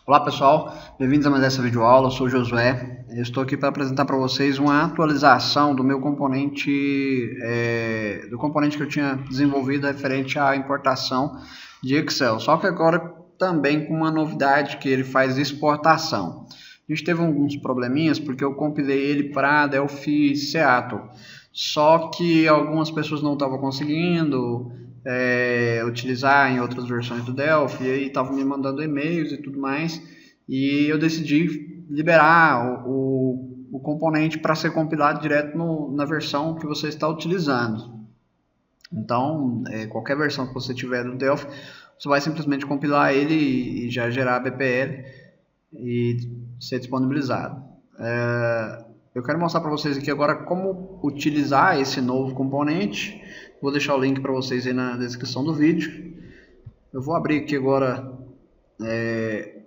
Olá pessoal, bem-vindos a mais essa videoaula. Eu sou o Josué. Eu estou aqui para apresentar para vocês uma atualização do meu componente, do componente que eu tinha desenvolvido referente à importação de Excel. Só que agora também com uma novidade, que ele faz exportação. A gente teve alguns probleminhas porque eu compilei ele para Delphi Seattle. Só que algumas pessoas não estavam conseguindo utilizar em outras versões do Delphi, e aí estavam me mandando e-mails e tudo mais, e eu decidi liberar o componente para ser compilado direto na versão que você está utilizando. Então, qualquer versão que você tiver do Delphi, você vai simplesmente compilar ele e já gerar a BPL e ser disponibilizado. Eu quero mostrar para vocês aqui agora como utilizar esse novo componente. Vou deixar o link para vocês aí na descrição do vídeo. Eu vou abrir aqui agora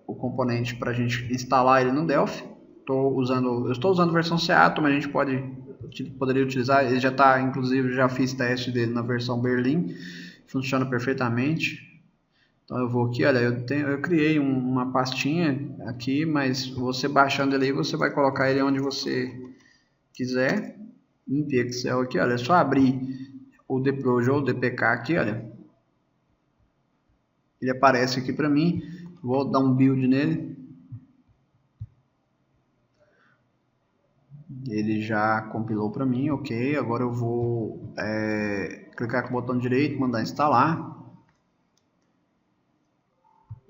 o componente para a gente instalar ele no Delphi. Eu estou usando a versão Seattle, mas a gente poderia utilizar. Ele já está, inclusive, já fiz teste dele na versão Berlim. Funciona perfeitamente. Então eu vou aqui, olha, eu criei uma pastinha aqui, mas você baixando ele aí, você vai colocar ele onde você quiser. Em Excel aqui, olha, é só abrir o dproj ou o dpk aqui, olha. Ele aparece aqui para mim. Vou dar um build nele. Ele já compilou para mim, ok. Agora eu vou clicar com o botão direito, mandar instalar.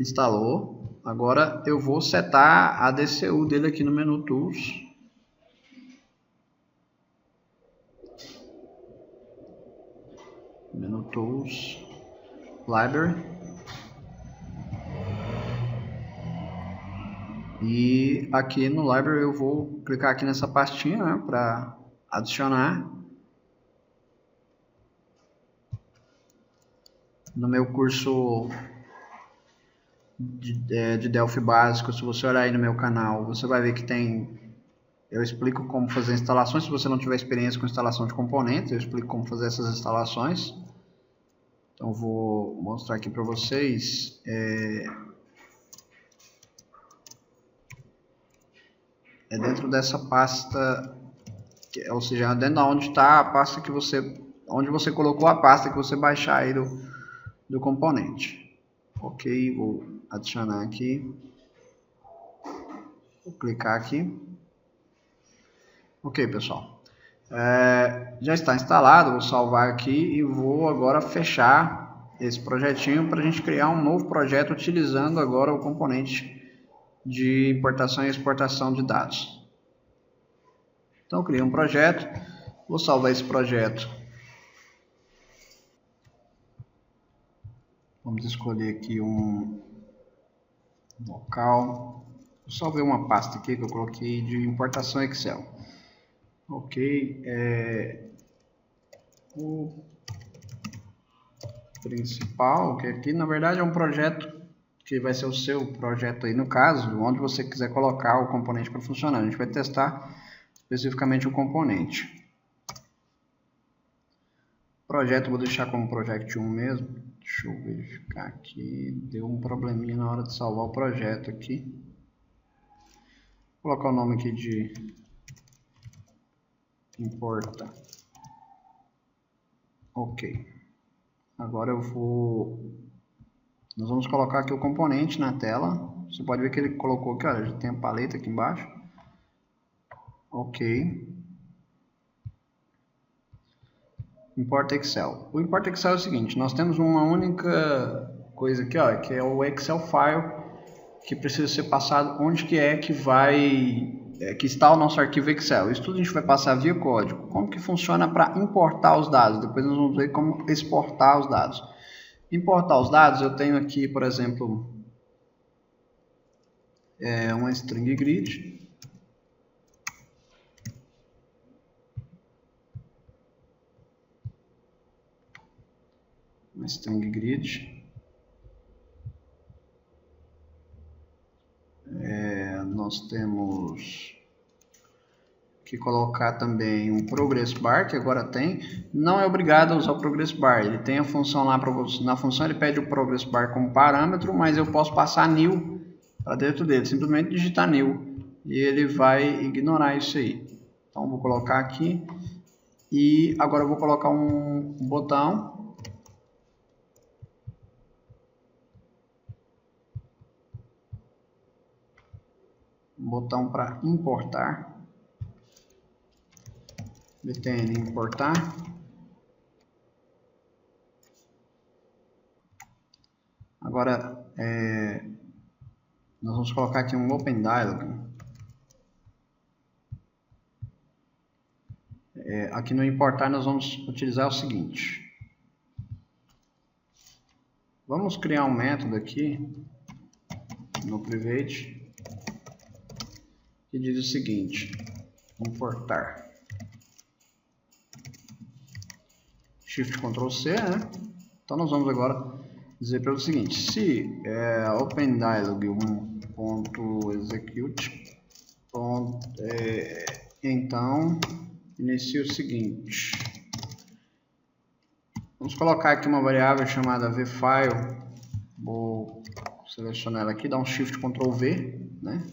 Instalou. Agora eu vou setar a DCU dele aqui no menu Tools. Menu Tools, Library. E aqui no Library eu vou clicar aqui nessa pastinha, né, para adicionar. No meu curso de Delphi básico, se você olhar aí no meu canal, você vai ver que eu explico como fazer instalações. Se você não tiver experiência com instalação de componentes, eu explico como fazer essas instalações. Então vou mostrar aqui para vocês. É dentro dessa pasta, ou seja, dentro de onde está a pasta que onde você colocou a pasta que você baixar aí do componente. Ok, vou adicionar aqui. Vou clicar aqui. Ok, pessoal. Já está instalado, vou salvar aqui e vou agora fechar esse projetinho para a gente criar um novo projeto utilizando agora o componente de importação e exportação de dados. Então eu criei um projeto, vou salvar esse projeto. Vamos escolher aqui um local. Eu salvei uma pasta aqui que eu coloquei de importação Excel. Ok, o principal, que aqui na verdade é um projeto que vai ser o seu projeto aí no caso, onde você quiser colocar o componente para funcionar. A gente vai testar especificamente o componente. Projeto vou deixar como Project 1 mesmo. Deixa eu verificar aqui, deu um probleminha na hora de salvar o projeto aqui. Vou colocar o nome aqui de importa. Ok. Agora nós vamos colocar aqui o componente na tela. Você pode ver que ele colocou aqui, olha, já tem a paleta aqui embaixo. Ok. Importa Excel. O Importa Excel é o seguinte, nós temos uma única coisa aqui, ó, que é o Excel file, que precisa ser passado onde que que está o nosso arquivo Excel. Isso tudo a gente vai passar via código. Como que funciona para importar os dados? Depois nós vamos ver como exportar os dados. Importar os dados, eu tenho aqui, por exemplo, uma string grid. Uma string grid. Nós temos que colocar também um progress bar, que agora tem. Não é obrigado a usar o progress bar, ele tem a função lá para você. Na função ele pede o progress bar como parâmetro, mas eu posso passar new para dentro dele, simplesmente digitar new e ele vai ignorar isso aí. Então vou colocar aqui e agora eu vou colocar um botão para importar, btn importar. Agora nós vamos colocar aqui um Open Dialog. Aqui no importar nós vamos utilizar o seguinte. Vamos criar um método aqui no private que diz o seguinte: importar Shift Ctrl C, né? Então nós vamos agora dizer para o seguinte: se Open Dialog 1.execute, então inicia o seguinte. Vamos colocar aqui uma variável chamada vFile. Vou selecionar ela aqui, dar um Shift Ctrl V, né?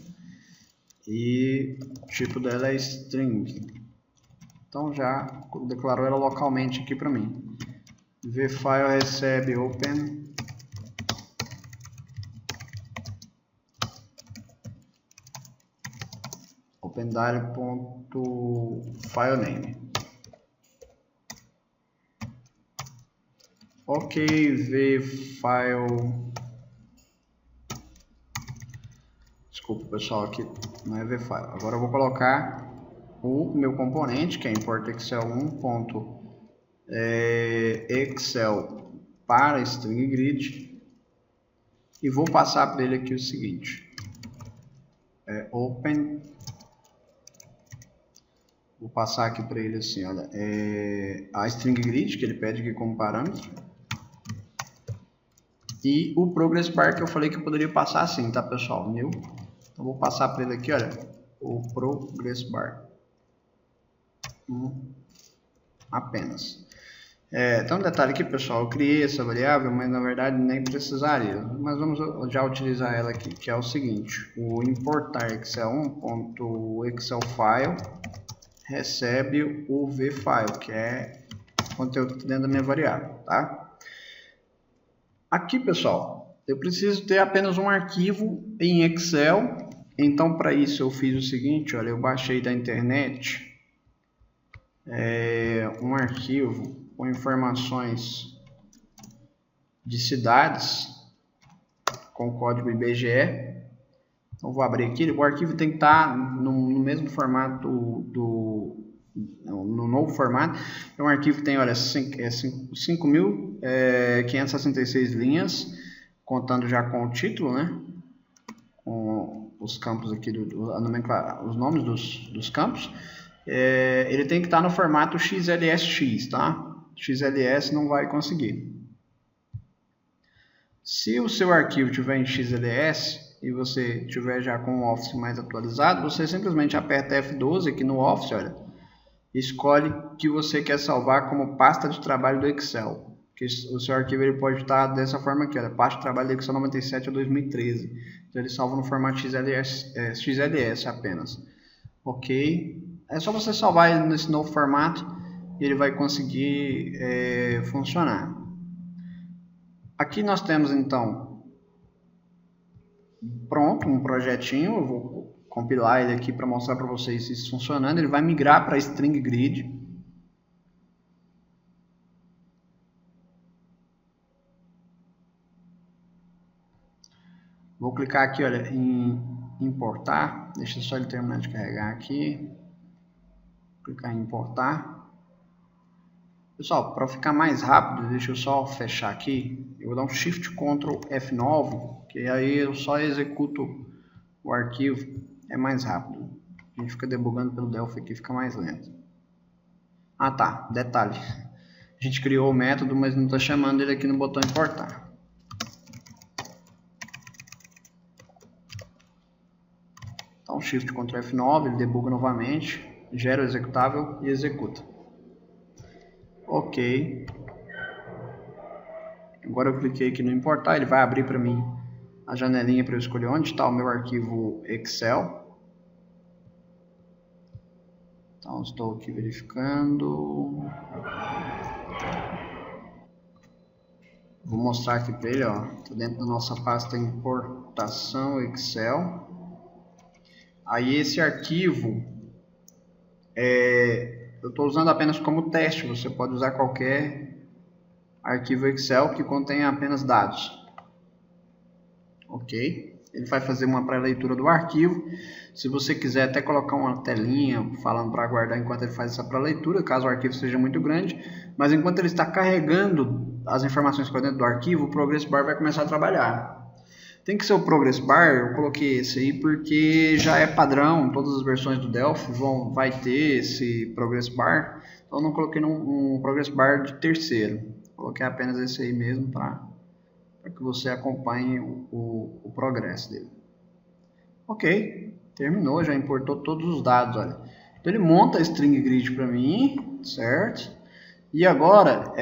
E o tipo dela é string. Então já declarou ela localmente aqui para mim. vFile recebe open dialog.filename. Ok, vFile. Desculpa pessoal, aqui não é vFile. Agora eu vou colocar o meu componente, que é import excel 1.excel para string grid, e vou passar para ele aqui o seguinte: open. Vou passar aqui para ele assim, olha, a string grid que ele pede aqui como parâmetro, e o progress bar que eu falei que eu poderia passar assim, tá pessoal? New. Então vou passar para ele aqui, olha, o progress bar. Apenas. Então um detalhe aqui pessoal, eu criei essa variável, mas na verdade nem precisaria, mas vamos já utilizar ela aqui, que é o seguinte: o importar excel 1.excelFile recebe o vFile, que é o conteúdo dentro da minha variável, tá? Aqui pessoal, eu preciso ter apenas um arquivo em Excel, então para isso eu fiz o seguinte, olha, eu baixei da internet um arquivo com informações de cidades com código IBGE. Então vou abrir aqui, o arquivo tem que estar no mesmo formato no novo formato. É um arquivo que tem, olha, 5.566 linhas, contando já com o título, né? Com os campos aqui, os nomes dos campos. Ele tem que estar no formato XLSX, tá? XLS não vai conseguir. Se o seu arquivo tiver em XLS e você tiver já com o Office mais atualizado, você simplesmente aperta F12 aqui no Office, olha, escolhe que você quer salvar como pasta de trabalho do Excel. Que o seu arquivo ele pode estar dessa forma aqui, olha, pasta de trabalho do Excel 97 a 2013. Então ele salva no formato XLS apenas. Ok? É só você salvar ele nesse novo formato e ele vai conseguir funcionar. Aqui nós temos então pronto um projetinho. Eu vou compilar ele aqui para mostrar para vocês isso funcionando. Ele vai migrar para string grid. Vou clicar aqui, olha, em importar. Deixa só ele terminar de carregar aqui. Clicar em importar. Pessoal, para ficar mais rápido, deixa eu só fechar aqui. Eu vou dar um Shift Ctrl F9, que aí eu só executo o arquivo. É mais rápido. A gente fica debugando pelo Delphi aqui, fica mais lento. Ah tá, detalhe. A gente criou o método, mas não está chamando ele aqui no botão importar. Então Shift Ctrl F9, ele debuga novamente, gera o executável e executa. Ok. Agora eu cliquei aqui no importar, ele vai abrir para mim a janelinha para eu escolher onde está o meu arquivo Excel. Então estou aqui verificando. Vou mostrar aqui para ele, ó. Tô dentro da nossa pasta importação Excel. Aí esse arquivo eu estou usando apenas como teste. Você pode usar qualquer arquivo Excel que contenha apenas dados. Ok? Ele vai fazer uma pré-leitura do arquivo. Se você quiser até colocar uma telinha falando para aguardar enquanto ele faz essa pré-leitura, caso o arquivo seja muito grande. Mas enquanto ele está carregando as informações para dentro do arquivo, o Progress Bar vai começar a trabalhar. Tem que ser o Progress Bar, eu coloquei esse aí porque já é padrão, todas as versões do Delphi vai ter esse Progress Bar. Então eu não coloquei um Progress Bar de terceiro, coloquei apenas esse aí mesmo para que você acompanhe o progresso dele. Ok, terminou, já importou todos os dados, olha. Então ele monta a string grid para mim, certo? E agora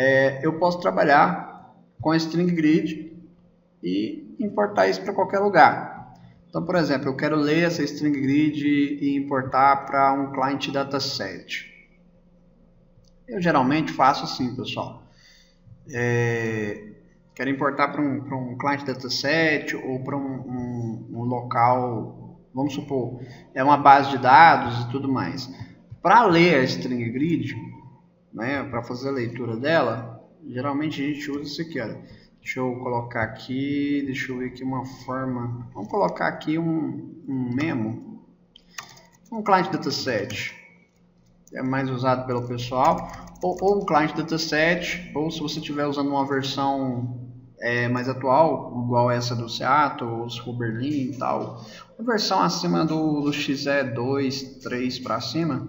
eu posso trabalhar com a string grid e importar isso para qualquer lugar. Então, por exemplo, eu quero ler essa string grid e importar para um client dataset. Eu geralmente faço assim, pessoal. Quero importar para um client dataset ou para um local, vamos supor, é uma base de dados e tudo mais. Para ler a string grid, né, para fazer a leitura dela, geralmente a gente usa isso aqui, olha. Deixa eu colocar aqui, deixa eu ver aqui uma forma, vamos colocar aqui um memo, um client dataset, é mais usado pelo pessoal, ou um client dataset, ou se você estiver usando uma versão mais atual, igual essa do Seattle, os Berlin e tal, uma versão acima do XE2, 3 para cima,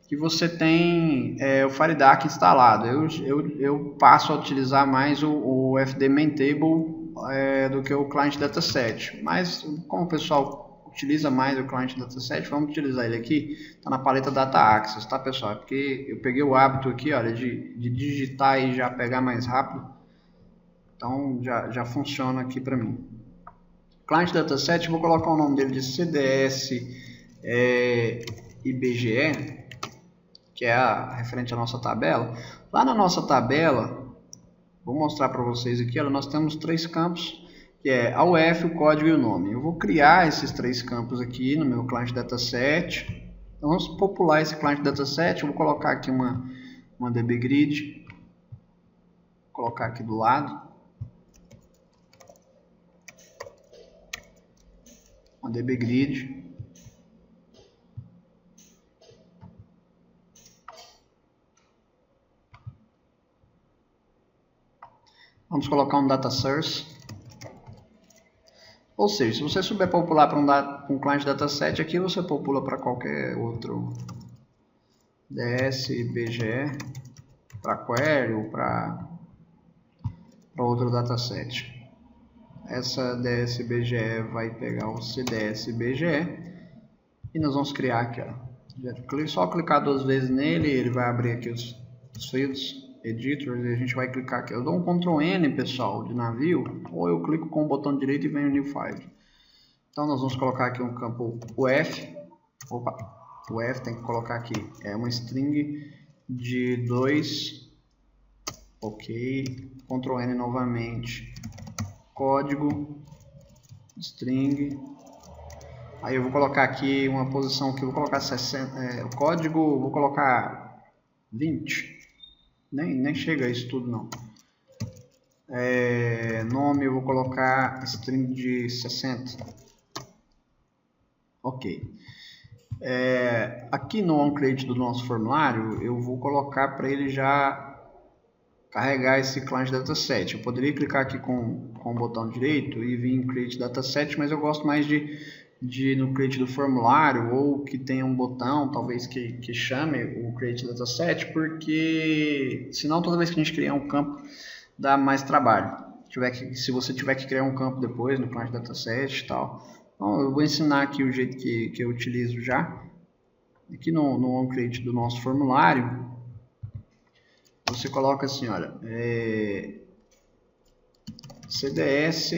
que você tem o FireDAC instalado. Eu passo a utilizar mais o FD Main Table do que o Client Dataset, mas como o pessoal utiliza mais o Client Dataset, vamos utilizar ele aqui, está na paleta Data Access, tá pessoal? É porque eu peguei o hábito aqui, olha, de digitar e já pegar mais rápido, então já funciona aqui para mim. Client Dataset, vou colocar o nome dele de CDS IBGE, que é referente à nossa tabela. Lá na nossa tabela, vou mostrar para vocês aqui, olha, nós temos 3 campos, que é a UF, o código e o nome. Eu vou criar esses 3 campos aqui no meu Client Dataset. Então vamos popular esse Client Dataset, eu vou colocar aqui uma DB Grid, vou colocar aqui do lado. Uma DB Grid. Vamos colocar um data source. Ou seja, se você souber popular para um client dataset aqui, você popula para qualquer outro DS, BGE, para query ou para outro dataset. Essa DS BGE vai pegar o CDS BGE e nós vamos criar aqui, ó. Só clicar 2 vezes nele, ele vai abrir aqui os fields. Editors, e a gente vai clicar aqui. Eu dou um Ctrl N, pessoal, de navio, ou eu clico com o botão direito e venho New File. Então nós vamos colocar aqui um campo UF. Opa, o UF tem que colocar aqui uma string de 2. Ok, Ctrl N novamente. Código, string. Aí eu vou colocar aqui uma posição que eu vou colocar 60. O código vou colocar 20. Nem chega a isso tudo não. Nome eu vou colocar string de 60. Ok. Aqui no onCreate do nosso formulário eu vou colocar para ele já carregar esse client dataset. Eu poderia clicar aqui com o botão direito e vir em create dataset, mas eu gosto mais de no create do formulário, ou que tenha um botão talvez que chame o create dataset, porque senão toda vez que a gente criar um campo dá mais trabalho. Se você tiver que criar um campo depois no client dataset e tal. Então eu vou ensinar aqui o jeito que eu utilizo já. Aqui no onCreate do nosso formulário, você coloca assim, olha, CDS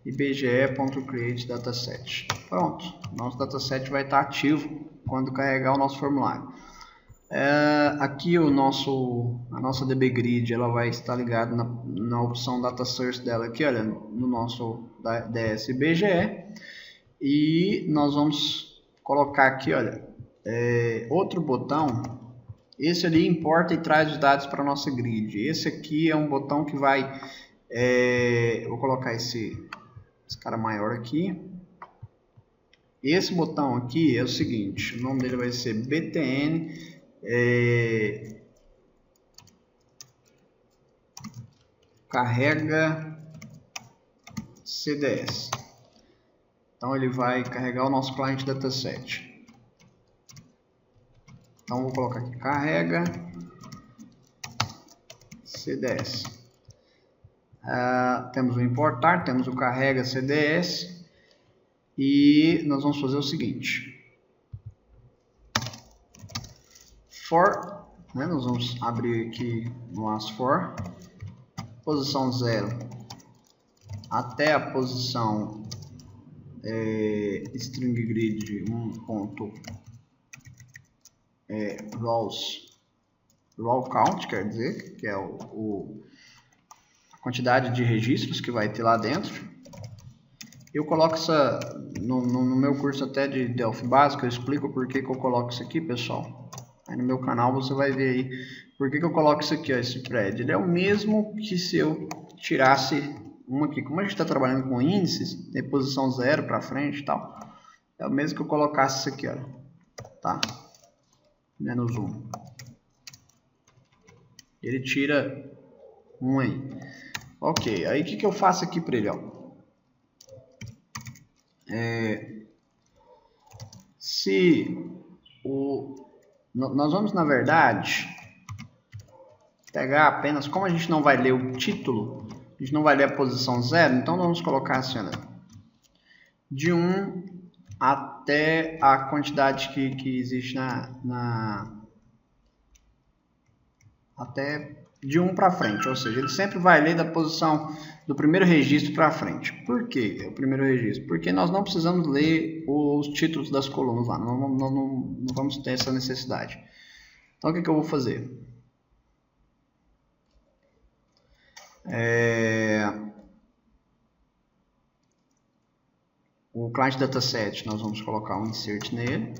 ibge.create_dataset. Pronto, nosso dataset vai estar ativo quando carregar o nosso formulário. Aqui a nossa DBGrid ela vai estar ligada na opção Data Source dela aqui, olha, no nosso DSBGE, e nós vamos colocar aqui, olha, outro botão. Esse ali importa e traz os dados para a nossa grid. Esse aqui é um botão que vai, eu vou colocar esse cara maior aqui. Esse botão aqui é o seguinte, o nome dele vai ser btn carrega CDS. Então ele vai carregar o nosso client dataset. Então vou colocar aqui carrega CDS. Temos o importar, temos o carrega CDS, e nós vamos fazer o seguinte: for, né, nós vamos abrir aqui no as_for, posição 0 até a posição string grid 1. Raw count, quer dizer, que é a quantidade de registros que vai ter lá dentro. Eu coloco essa no meu curso até de Delphi básico, eu explico por que eu coloco isso aqui, pessoal. Aí no meu canal você vai ver aí por que eu coloco isso aqui, ó, esse thread. Ele é o mesmo que se eu tirasse uma aqui. Como a gente está trabalhando com índices, tem posição 0 para frente e tal, é o mesmo que eu colocasse isso aqui, ó, tá? Menos 1. Ele tira 1 aí. Ok, aí o que eu faço aqui para ele, ó? Nós vamos, na verdade, pegar apenas, como a gente não vai ler o título, a gente não vai ler a posição 0, então nós vamos colocar assim, olha, de 1 até a quantidade que existe até de 1 para frente, ou seja, ele sempre vai ler da posição do primeiro registro para frente. Por que o primeiro registro? Porque nós não precisamos ler os títulos das colunas lá, não vamos ter essa necessidade. Então o que eu vou fazer? O client dataset, nós vamos colocar um insert nele.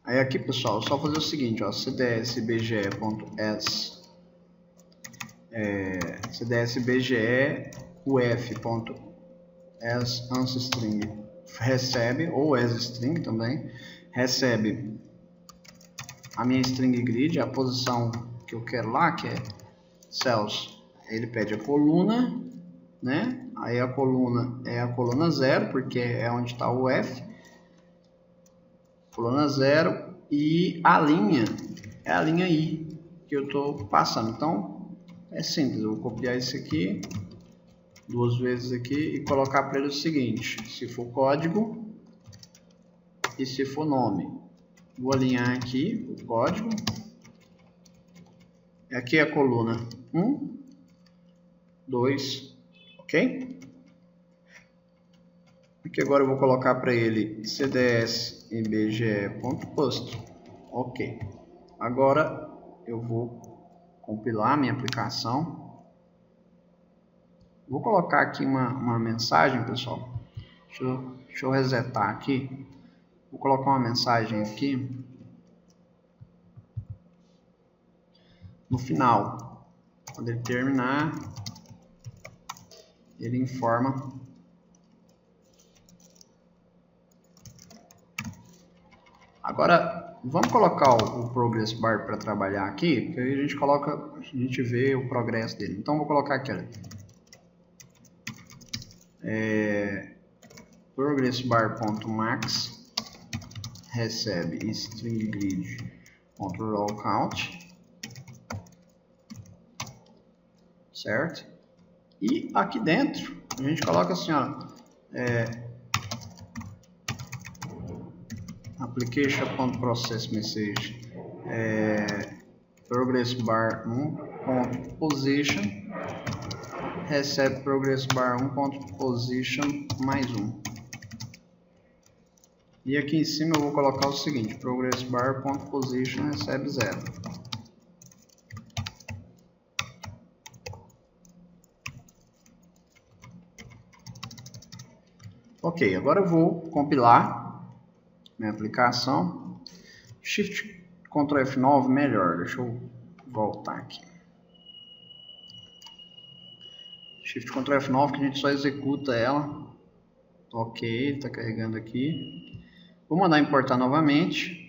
Aí aqui, pessoal, só fazer o seguinte, ó, cdsbge.as cdsbge uf.as ansstring recebe, ou asString também, recebe a minha string grid, a posição que eu quero lá, que é cells. Ele pede a coluna, né? Aí a coluna é a coluna 0, porque é onde está o F. Coluna 0, e a linha é a linha I que eu estou passando. Então é simples, eu vou copiar isso aqui 2 vezes aqui e colocar para ele o seguinte: se for código e se for nome. Vou alinhar aqui o código. Aqui é a coluna 1, 2, ok? Aqui agora eu vou colocar para ele cdsbge.post. Ok. Agora eu vou compilar minha aplicação. Vou colocar aqui uma mensagem, pessoal. Deixa eu resetar aqui. Vou colocar uma mensagem aqui. No final, quando ele terminar, ele informa. Agora, vamos colocar o progress bar para trabalhar aqui, porque aí a gente vê o progresso dele. Então, vou colocar aqui, olha, progress bar.max recebe string grid.raw count, certo? E aqui dentro a gente coloca assim, ó, application.processMessage progress bar 1.position recebe progress bar 1.position mais 1. E aqui em cima eu vou colocar o seguinte, progress bar .position recebe 0. Ok, agora eu vou compilar minha aplicação. Shift Ctrl F9 melhor, deixa eu voltar aqui. Shift Ctrl F9 que a gente só executa ela. Ok, está carregando aqui. Vou mandar importar novamente.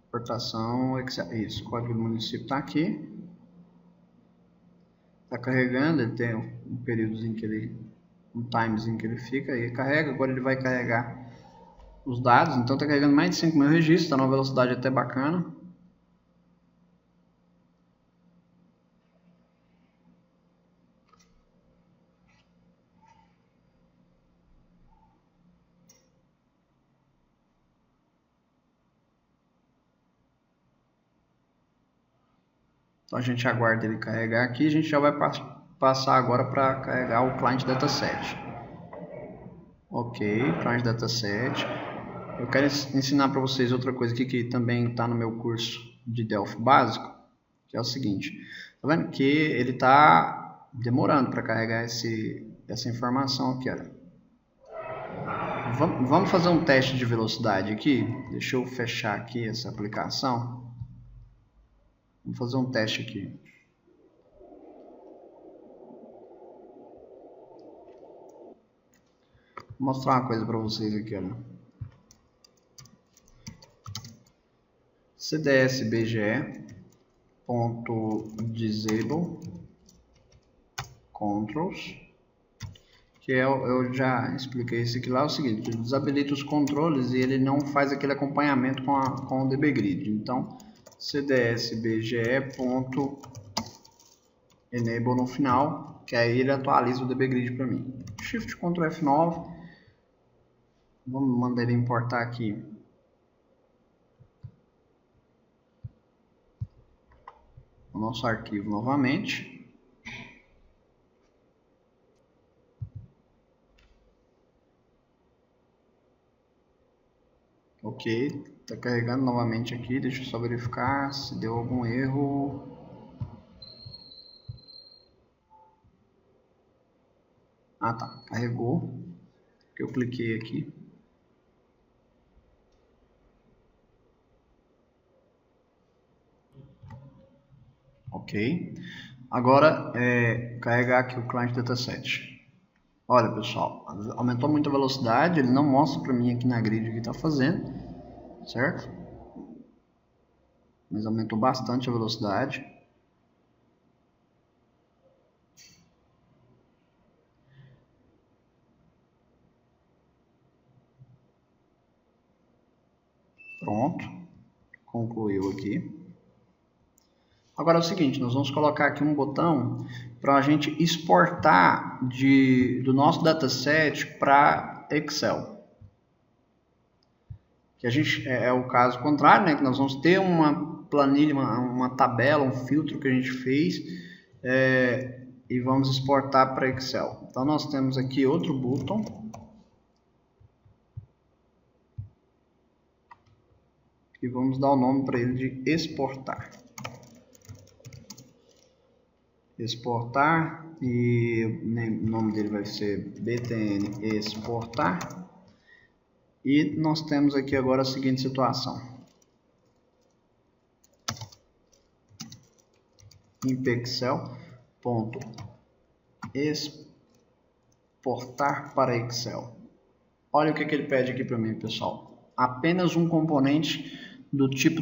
Importação, isso, o código do município está aqui. Está carregando, ele tem um períodozinho que ele, um timezinho que ele fica, aí carrega, agora ele vai carregar os dados, então está carregando mais de 5.000 registros, está numa velocidade até bacana. Então a gente aguarda ele carregar aqui, a gente já vai passar agora para carregar o client dataset. Ok, client dataset. Eu quero ensinar para vocês outra coisa aqui que também está no meu curso de Delphi básico, que é o seguinte. Tá vendo que ele está demorando para carregar essa informação aqui, olha. Vamos fazer um teste de velocidade aqui. Deixa eu fechar aqui essa aplicação. Vamos fazer um teste aqui. Vou mostrar uma coisa para vocês aqui, olha. cdsbge.disable controls, que eu já expliquei isso aqui lá, é o seguinte, ele desabilita os controles e ele não faz aquele acompanhamento com o dbgrid. Então cdsbge.enable no final, que aí ele atualiza o dbgrid para mim. Shift Ctrl F9, vamos mandar ele importar aqui o nosso arquivo novamente. Ok, está carregando novamente aqui, deixa eu só verificar se deu algum erro. Ah tá, carregou, que eu cliquei aqui. Ok, agora carregar aqui o client dataset. Olha pessoal, aumentou muito a velocidade, ele não mostra para mim aqui na grid o que está fazendo, certo? Mas aumentou bastante a velocidade. Pronto, concluiu aqui. Agora é o seguinte, nós vamos colocar aqui um botão para a gente exportar do nosso dataset para Excel. Que a gente, é o caso contrário, né? Que nós vamos ter uma planilha, uma tabela, um filtro que a gente fez e vamos exportar para Excel. Então nós temos aqui outro botão. E vamos dar o nome para ele de exportar. Exportar, e o nome dele vai ser btn exportar. E nós temos aqui agora a seguinte situação. impexcel.exportar para Excel. Olha o que ele pede aqui para mim, pessoal. Apenas um componente do tipo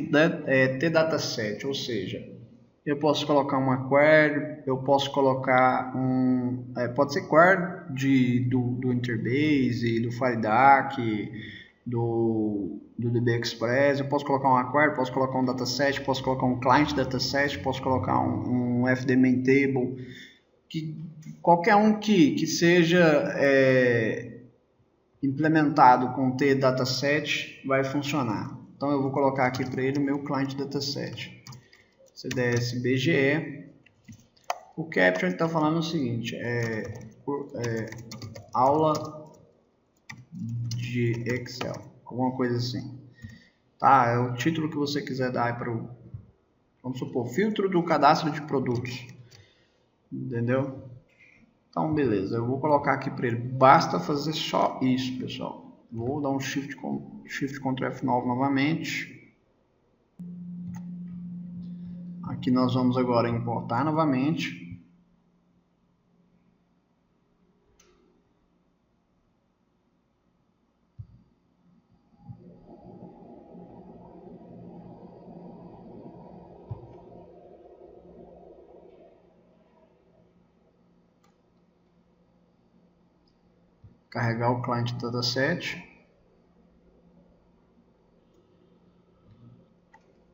tDataset, ou seja, eu posso colocar uma query, eu posso colocar pode ser query do Interbase, do FireDAC, do DBExpress, eu posso colocar uma query, posso colocar um dataset, posso colocar um client dataset, posso colocar um FD main table, qualquer um que seja implementado com tDataset vai funcionar. Então eu vou colocar aqui para ele o meu client dataset, CDS BGE. O caption está falando o seguinte, aula de Excel, alguma coisa assim. Tá, é o título que você quiser dar para o, vamos supor, filtro do cadastro de produtos, entendeu? Então beleza, eu vou colocar aqui para ele, basta fazer só isso, pessoal. Vou dar um Shift Ctrl F9 novamente. Aqui nós vamos agora importar novamente. Carregar o client dataset.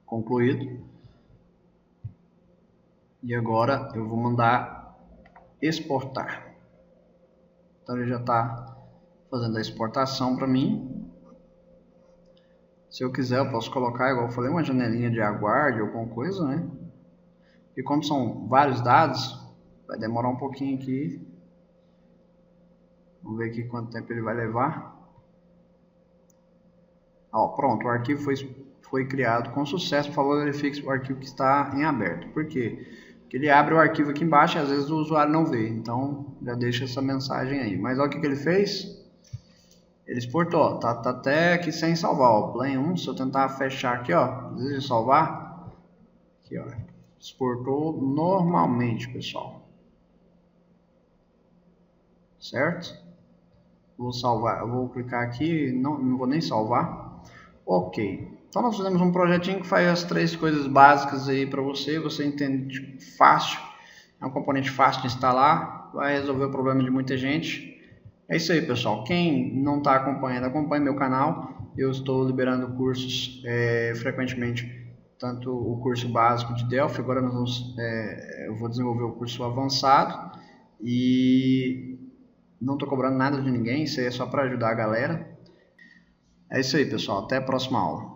Concluído. E agora eu vou mandar exportar. Então ele já está fazendo a exportação para mim. Se eu quiser eu posso colocar, igual eu falei, uma janelinha de aguarde ou alguma coisa, né? E como são vários dados, vai demorar um pouquinho aqui. Vamos ver aqui quanto tempo ele vai levar. Ó, pronto, o arquivo foi criado com sucesso. Por favor, verifique o arquivo que está em aberto. Por quê? Porque ele abre o arquivo aqui embaixo e às vezes o usuário não vê. Então, já deixa essa mensagem aí. Mas olha o que ele fez. Ele exportou. Tá até aqui sem salvar. Ó, Plan 1, se eu tentar fechar aqui, ó, deseja salvar. Aqui, ó. Exportou normalmente, pessoal. Certo? Vou salvar. Eu vou clicar aqui. Não vou nem salvar. Ok. Então nós fizemos um projetinho que faz as 3 coisas básicas aí para você. Você entende fácil. É um componente fácil de instalar. Vai resolver o problema de muita gente. É isso aí, pessoal. Quem não está acompanhando, acompanhe meu canal. Eu estou liberando cursos frequentemente. Tanto o curso básico de Delphi. Agora eu vou desenvolver o curso avançado. E não estou cobrando nada de ninguém. Isso aí é só para ajudar a galera. É isso aí, pessoal. Até a próxima aula.